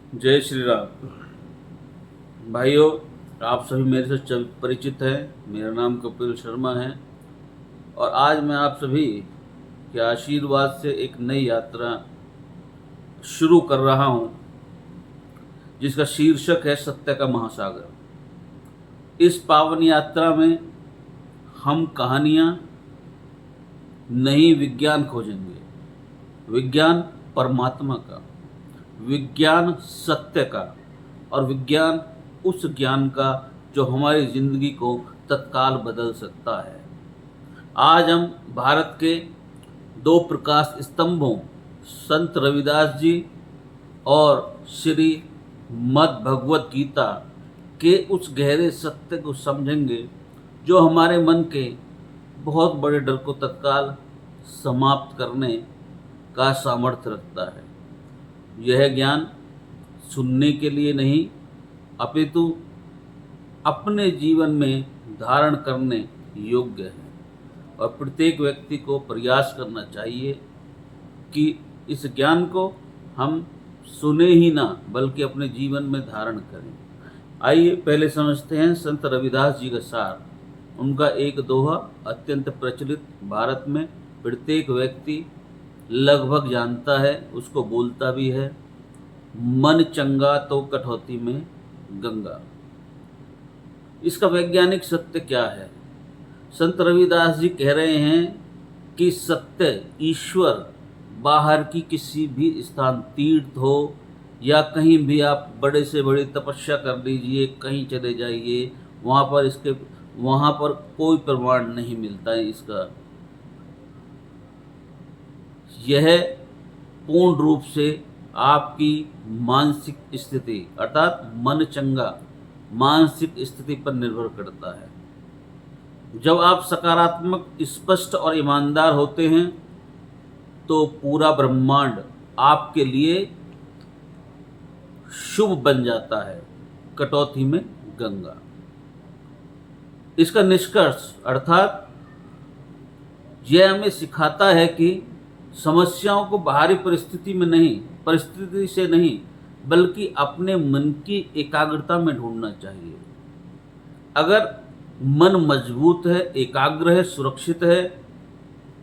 जय श्री राम। भाइयों, आप सभी मेरे से परिचित हैं। मेरा नाम कपिल शर्मा है और आज मैं आप सभी के आशीर्वाद से एक नई यात्रा शुरू कर रहा हूं, जिसका शीर्षक है सत्य का महासागर। इस पावन यात्रा में हम कहानियां नहीं, विज्ञान खोजेंगे। विज्ञान परमात्मा का, विज्ञान सत्य का और विज्ञान उस ज्ञान का जो हमारी जिंदगी को तत्काल बदल सकता है। आज हम भारत के दो प्रकाश स्तंभों संत रविदास जी और श्री मद् भगवत गीता के उस गहरे सत्य को समझेंगे जो हमारे मन के बहुत बड़े डर को तत्काल समाप्त करने का सामर्थ्य रखता है। यह ज्ञान सुनने के लिए नहीं, अपितु अपने जीवन में धारण करने योग्य है और प्रत्येक व्यक्ति को प्रयास करना चाहिए कि इस ज्ञान को हम सुने ही ना, बल्कि अपने जीवन में धारण करें। आइए पहले समझते हैं संत रविदास जी का सार। उनका एक दोहा अत्यंत प्रचलित, भारत में प्रत्येक व्यक्ति लगभग जानता है, उसको बोलता भी है। मन चंगा तो कटौती में गंगा। इसका वैज्ञानिक सत्य क्या है? संत रविदास जी कह रहे हैं कि सत्य, ईश्वर बाहर की किसी भी स्थान, तीर्थ हो या कहीं भी आप बड़े से बड़ी तपस्या कर लीजिए, कहीं चले जाइए, वहाँ पर कोई प्रमाण नहीं मिलता है इसका। यह पूर्ण रूप से आपकी मानसिक स्थिति अर्थात मन चंगा मानसिक स्थिति पर निर्भर करता है। जब आप सकारात्मक, स्पष्ट और ईमानदार होते हैं तो पूरा ब्रह्मांड आपके लिए शुभ बन जाता है। कटौती में गंगा। इसका निष्कर्ष अर्थात यह हमें सिखाता है कि समस्याओं को बाहरी परिस्थिति से नहीं, बल्कि अपने मन की एकाग्रता में ढूंढना चाहिए। अगर मन मजबूत है, एकाग्र है, सुरक्षित है,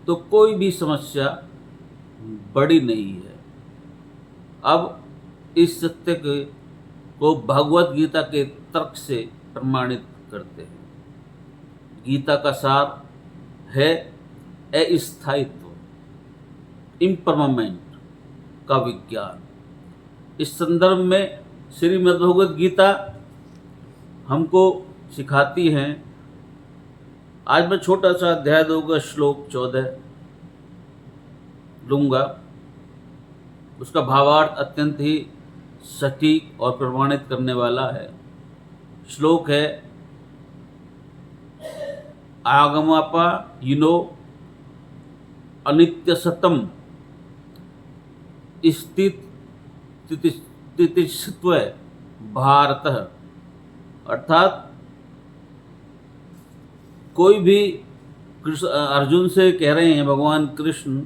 तो कोई भी समस्या बड़ी नहीं है। अब इस सत्य को भगवत गीता के तर्क से प्रमाणित करते हैं। गीता का सार है अस्थायित्व, इम्परमानेंट का विज्ञान। इस संदर्भ में श्रीमद् भगवत गीता हमको सिखाती हैं। आज मैं छोटा सा अध्याय दूंगा, श्लोक 14 लूँगा। उसका भावार्थ अत्यंत ही सटीक और प्रमाणित करने वाला है। श्लोक है, आगमापा युनो अनित्य सतम स्थितिस्त्व भारत। अर्थात कोई भी अर्जुन से कह रहे हैं भगवान कृष्ण,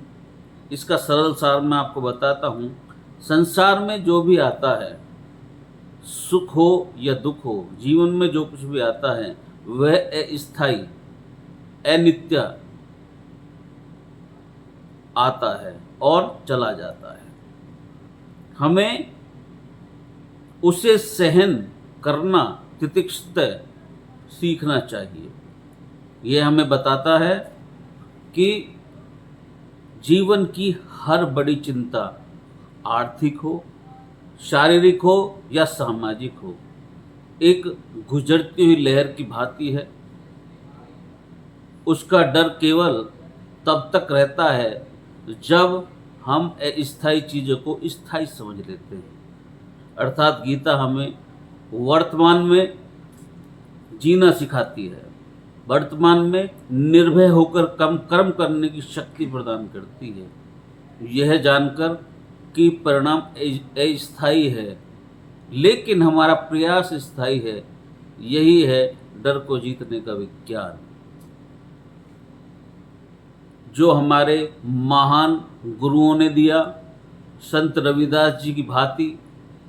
इसका सरल सार मैं आपको बताता हूँ। संसार में जो भी आता है, सुख हो या दुख हो, जीवन में जो कुछ भी आता है वह अस्थायी, अनित्य आता है और चला जाता है। हमें उसे सहन करना, तितिक्षत सीखना चाहिए। यह हमें बताता है कि जीवन की हर बड़ी चिंता, आर्थिक हो, शारीरिक हो या सामाजिक हो, एक गुजरती हुई लहर की भांति है। उसका डर केवल तब तक रहता है जब हम अस्थायी चीज़ों को स्थायी समझ लेते हैं। अर्थात गीता हमें वर्तमान में जीना सिखाती है, वर्तमान में निर्भय होकर कर्म करने की शक्ति प्रदान करती है। यह जानकर कि परिणाम अस्थायी है, लेकिन हमारा प्रयास स्थायी है, यही है डर को जीतने का विज्ञान, जो हमारे महान गुरुओं ने दिया। संत रविदास जी की भांति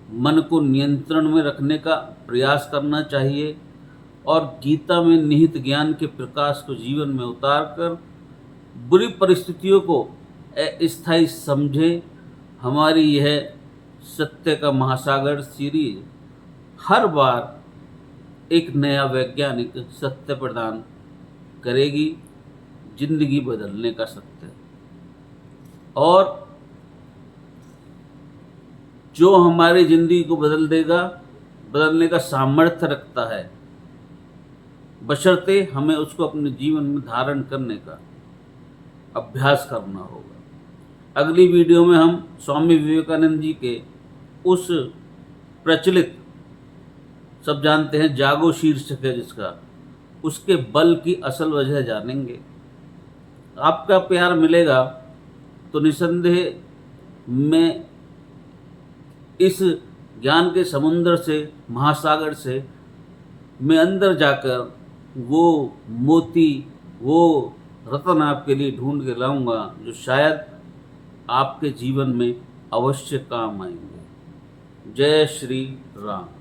मन को नियंत्रण में रखने का प्रयास करना चाहिए और गीता में निहित ज्ञान के प्रकाश को जीवन में उतारकर बुरी परिस्थितियों को अस्थायी समझे। हमारी यह सत्य का महासागर सीरीज हर बार एक नया वैज्ञानिक सत्य प्रदान करेगी, जिंदगी बदलने का सत्य, और जो हमारी जिंदगी को बदल देगा, बदलने का सामर्थ्य रखता है, बशर्ते हमें उसको अपने जीवन में धारण करने का अभ्यास करना होगा। अगली वीडियो में हम स्वामी विवेकानंद जी के उस प्रचलित, सब जानते हैं जागो शीर्षक है जिसका, उसके बल की असल वजह जानेंगे। आपका प्यार मिलेगा तो निसंदेह मैं इस ज्ञान के समुद्र से, महासागर से मैं अंदर जाकर वो मोती, वो रत्न आपके लिए ढूंढ के लाऊंगा जो शायद आपके जीवन में अवश्य काम आएंगे। जय श्री राम।